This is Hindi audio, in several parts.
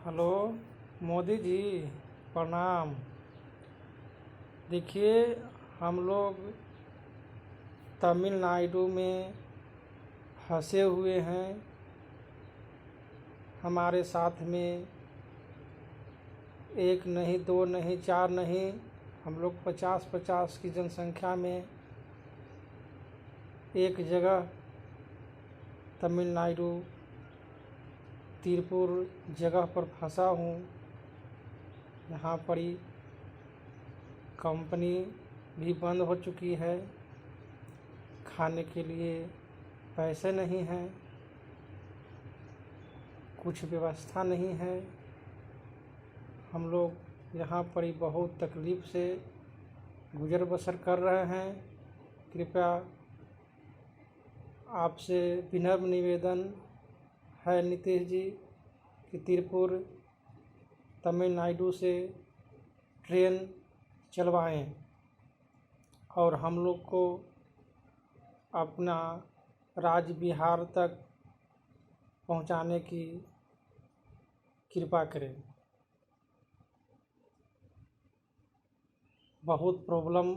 हेलो मोदी जी, प्रणाम। देखिए, हम लोग तमिलनाडु में फंसे हुए हैं। हमारे साथ में एक नहीं, दो नहीं, चार नहीं, हम लोग 50-50 की जनसंख्या में एक जगह तमिलनाडु तिरुपुर जगह पर फंसा हूँ। यहाँ पर ही कंपनी भी बंद हो चुकी है, खाने के लिए पैसे नहीं हैं, कुछ व्यवस्था नहीं है। हम लोग यहाँ पर ही बहुत तकलीफ़ से गुज़र बसर कर रहे हैं। कृपया आपसे विनम्र निवेदन है नीतीश जी कि तिरुपुर तमिलनाडु से ट्रेन चलवाएं और हम लोग को अपना राज्य बिहार तक पहुंचाने की कृपा करें। बहुत प्रॉब्लम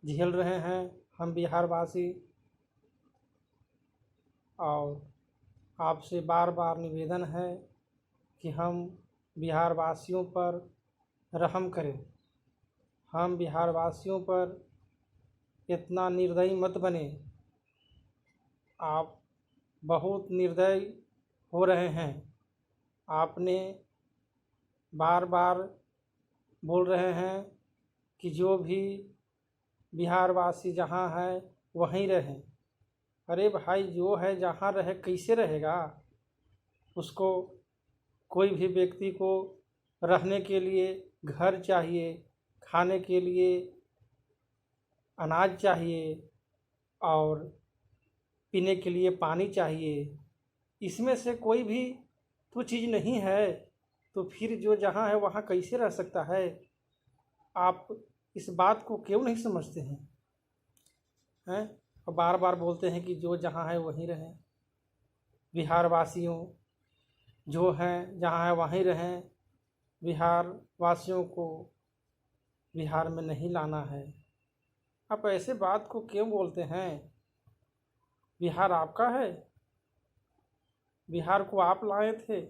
झेल रहे हैं हम बिहारवासी, और आपसे बार बार निवेदन है कि हम बिहारवासियों पर रहम करें। हम बिहारवासियों पर इतना निर्दयी मत बने। आप बहुत निर्दयी हो रहे हैं। आपने बार बार बोल रहे हैं कि जो भी बिहारवासी जहाँ है वहीं रहें। अरे भाई, जो है जहाँ रहे कैसे रहेगा? उसको, कोई भी व्यक्ति को रहने के लिए घर चाहिए, खाने के लिए अनाज चाहिए और पीने के लिए पानी चाहिए। इसमें से कोई भी तो चीज़ नहीं है, तो फिर जो जहाँ है वहाँ कैसे रह सकता है? आप इस बात को क्यों नहीं समझते हैं? और बार बार बोलते हैं कि जो जहाँ है वहीं रहें। बिहार वासियों जो हैं जहाँ है वहीं रहें। बिहार वासियों को बिहार में नहीं लाना है। आप ऐसे बात को क्यों बोलते हैं? बिहार आपका है, बिहार को आप लाए थे।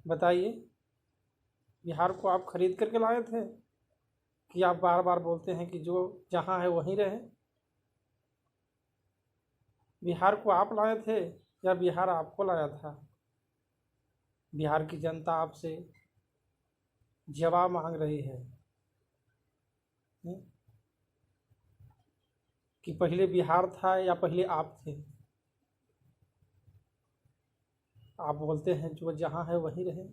बताइए, बिहार को आप खरीद करके लाए थे कि आप बार बार बोलते हैं कि जो जहाँ है वहीं रहे? बिहार को आप लाए थे या बिहार आपको लाया था? बिहार की जनता आपसे जवाब मांग रही है कि पहले बिहार था या पहले आप थे। आप बोलते हैं जो जहाँ है वहीं रहे।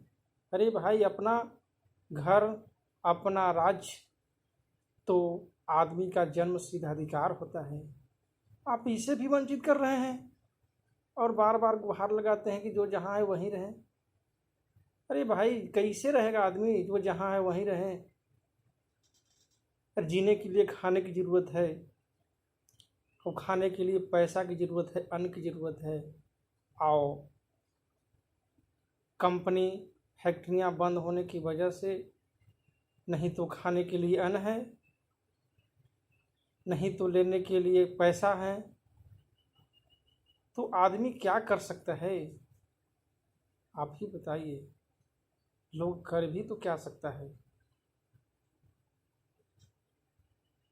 अरे भाई, अपना घर, अपना राज्य तो आदमी का जन्म सिद्ध अधिकार होता है। आप इसे भी वंचित कर रहे हैं और बार बार गुहार लगाते हैं कि जो जहाँ है वहीं रहे। अरे भाई, कैसे रहेगा आदमी जो जहाँ है वहीं रहे? जीने के लिए खाने की ज़रूरत है, और खाने के लिए पैसा की ज़रूरत है, अन्न की ज़रूरत है। और कंपनी, फैक्ट्रियां बंद होने की वजह से नहीं तो खाने के लिए अन्न है, नहीं तो लेने के लिए पैसा है। तो आदमी क्या कर सकता है? आप ही बताइए। लोग कर भी तो क्या सकता है?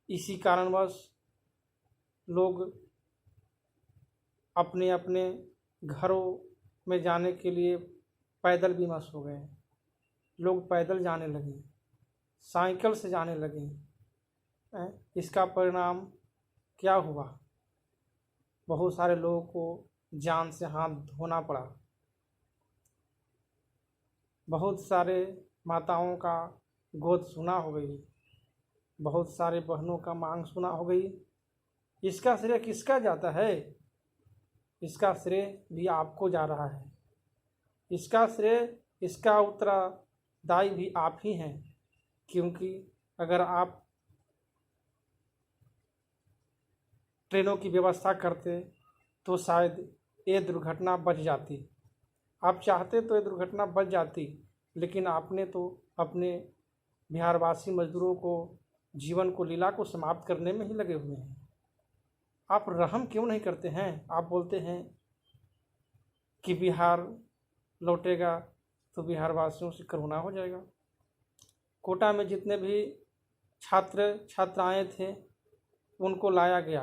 इसी कारणवश लोग अपने अपने घरों में जाने के लिए पैदल विवश हो गए। लोग पैदल जाने लगे, साइकिल से जाने लगे। इसका परिणाम क्या हुआ? बहुत सारे लोगों को जान से हाथ धोना पड़ा। बहुत सारे माताओं का गोद सूना हो गई, बहुत सारे बहनों का मांग सूना हो गई। इसका श्रेय किसका जाता है? इसका श्रेय भी आपको जा रहा है। इसका श्रेय, इसका उत्तरदायी भी आप ही हैं, क्योंकि अगर आप ट्रेनों की व्यवस्था करते तो शायद ये दुर्घटना बच जाती। आप चाहते तो ये दुर्घटना बच जाती, लेकिन आपने तो अपने बिहारवासी मजदूरों को जीवन को लीला को समाप्त करने में ही लगे हुए हैं। आप रहम क्यों नहीं करते हैं? आप बोलते हैं कि बिहार लौटेगा तो बिहार वासियों से करुणा हो जाएगा। कोटा में जितने भी छात्र छात्राएं थे उनको लाया गया,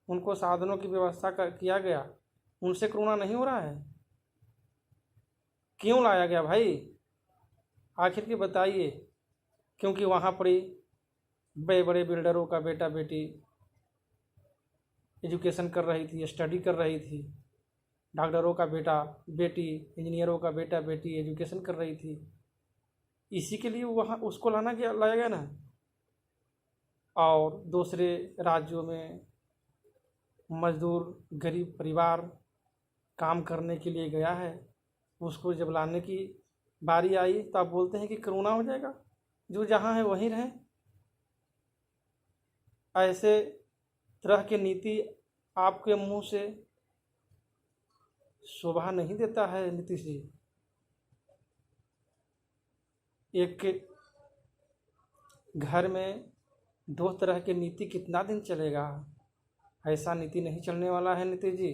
उनको साधनों की व्यवस्था किया गया, उनसे करुणा नहीं हो रहा है? क्यों लाया गया भाई? आखिर के बताइए। क्योंकि वहाँ पर ही बड़े बड़े बिल्डरों का बेटा बेटी एजुकेशन कर रही थी, स्टडी कर रही थी। डॉक्टरों का बेटा बेटी, इंजीनियरों का बेटा बेटी एजुकेशन कर रही थी। इसी के लिए वहाँ उसको लाया गया ना। और दूसरे राज्यों में मजदूर गरीब परिवार काम करने के लिए गया है, उसको जब लाने की बारी आई तो आप बोलते हैं कि करुणा हो जाएगा, जो जहाँ है वहीं रहें। ऐसे तरह की नीति आपके मुंह से शोभा नहीं देता है नीतीश जी। एक घर में दो तरह की नीति कितना दिन चलेगा? ऐसा नीति नहीं चलने वाला है नीतीश जी।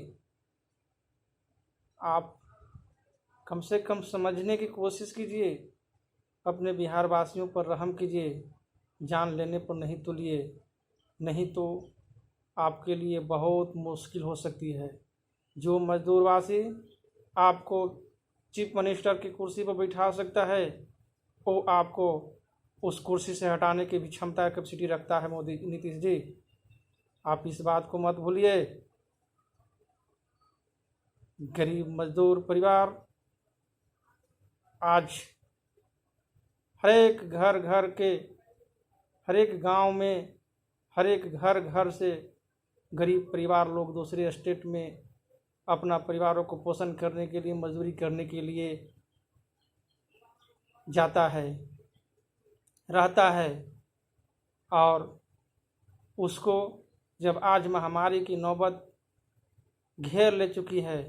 आप कम से कम समझने की कोशिश कीजिए, अपने बिहार वासियों पर रहम कीजिए। जान लेने पर नहीं तुलिए, नहीं तो आपके लिए बहुत मुश्किल हो सकती है। जो मजदूरवासी आपको चीफ मिनिस्टर की कुर्सी पर बैठा सकता है, वो आपको उस कुर्सी से हटाने की भी क्षमता कैपेसिटी रखता है मोदी नीतीश जी। आप इस बात को मत भूलिए। गरीब मजदूर परिवार आज हर एक गांव में, हर एक घर से गरीब परिवार लोग दूसरे स्टेट में अपना परिवारों को पोषण करने के लिए, मजदूरी करने के लिए जाता है, रहता है। और उसको जब आज महामारी की नौबत घेर ले चुकी है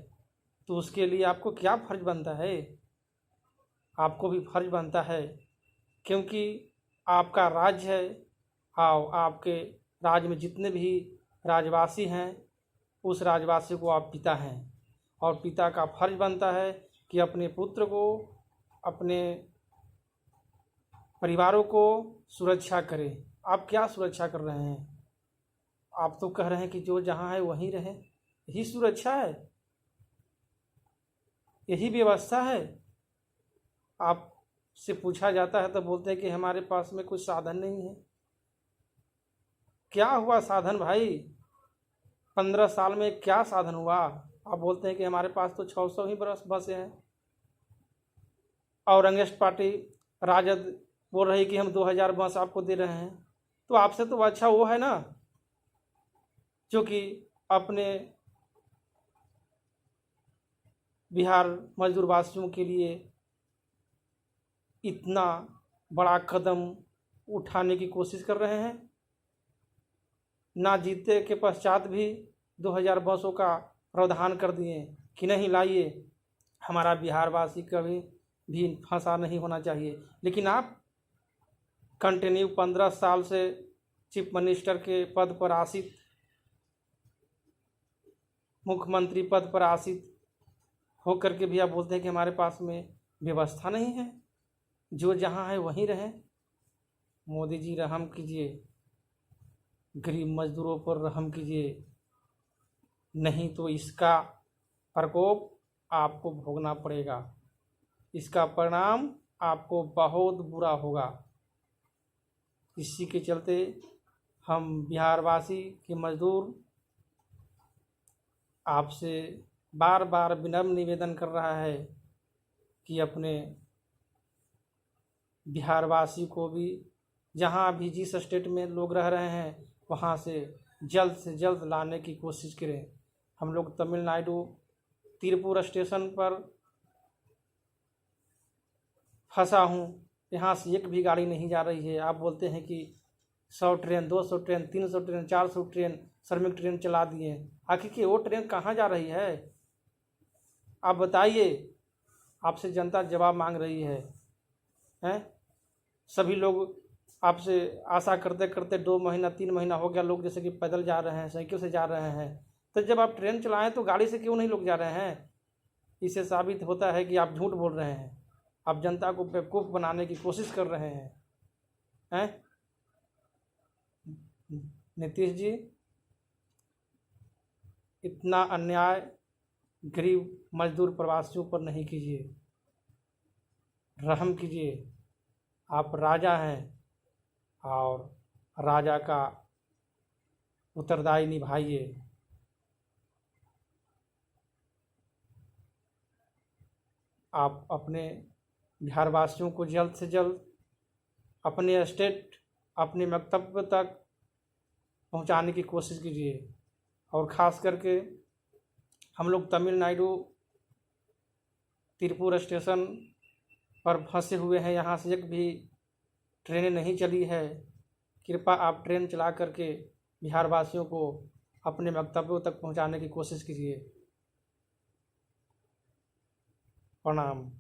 तो उसके लिए आपको क्या फर्ज बनता है? आपको भी फर्ज बनता है, क्योंकि आपका राज्य है और आपके राज्य में जितने भी राजवासी हैं उस राजवासी को आप पिता हैं, और पिता का फर्ज बनता है कि अपने पुत्र को, अपने परिवारों को सुरक्षा करें। आप क्या सुरक्षा कर रहे हैं? आप तो कह रहे हैं कि जो जहाँ है वहीं रहे। यही सुरक्षा है? यही व्यवस्था है? आपसे पूछा जाता है तो बोलते हैं कि हमारे पास में कुछ साधन नहीं है। क्या हुआ साधन भाई? 15 साल में क्या साधन हुआ? आप बोलते हैं कि हमारे पास तो 600 ही बसें हैं, और कांग्रेस पार्टी राजद बोल रही कि हम 2000 बस आपको दे रहे हैं। तो आपसे तो अच्छा वो है ना जो कि अपने बिहार मजदूर वासियों के लिए इतना बड़ा कदम उठाने की कोशिश कर रहे हैं। ना जीते के पश्चात भी 2000 बसों का प्रावधान कर दिए कि नहीं लाइए, हमारा बिहार वासी कभी भी फंसा नहीं होना चाहिए। लेकिन आप कंटिन्यू 15 साल से चीफ मिनिस्टर के पद पर आसीन, मुख्यमंत्री पद पर आसीन होकर के भी आप बोलते हैं कि हमारे पास में व्यवस्था नहीं है, जो जहाँ है वहीं रहे। मोदी जी रहम कीजिए, गरीब मजदूरों पर रहम कीजिए, नहीं तो इसका प्रकोप आपको भोगना पड़ेगा। इसका परिणाम आपको बहुत बुरा होगा। इसी के चलते हम बिहारवासी के मजदूर आपसे बार बार विनम्र निवेदन कर रहा है कि अपने बिहारवासी को भी, जहाँ भी जिस स्टेट में लोग रह रहे हैं वहाँ से जल्द लाने की कोशिश करें। हम लोग तमिलनाडु तिरुपुर स्टेशन पर फंसा हूँ, यहाँ से एक भी गाड़ी नहीं जा रही है। आप बोलते हैं कि 100 ट्रेन, 200 ट्रेन, 300 ट्रेन, 400 ट्रेन, श्रमिक ट्रेन चला दिए। आखिर की वो ट्रेन कहाँ जा रही है? आप बताइए। आपसे जनता जवाब मांग रही है। हैं? सभी लोग आपसे आशा करते करते 2 महीना 3 महीना हो गया, लोग जैसे कि पैदल जा रहे हैं, साइकिल से जा रहे हैं। तो जब आप ट्रेन चलाएं तो गाड़ी से क्यों नहीं लोग जा रहे हैं? इससे साबित होता है कि आप झूठ बोल रहे हैं, आप जनता को बेवकूफ़ बनाने की कोशिश कर रहे हैं। नीतीश जी, इतना अन्याय गरीब मजदूर प्रवासियों पर नहीं कीजिए, रहम कीजिए। आप राजा हैं और राजा का उत्तरदायी निभाइए। आप अपने बिहारवासियों को जल्द से जल्द अपने स्टेट, अपने मंतव्य तक पहुंचाने की कोशिश कीजिए। और ख़ास करके हम लोग तमिलनाडु तिरुपुर स्टेशन पर फंसे हुए हैं, यहाँ से एक भी ट्रेनें नहीं चली है। कृपया आप ट्रेन चला करके बिहारवासियों को अपने मंतव्यों तक पहुंचाने की कोशिश कीजिए। प्रणाम।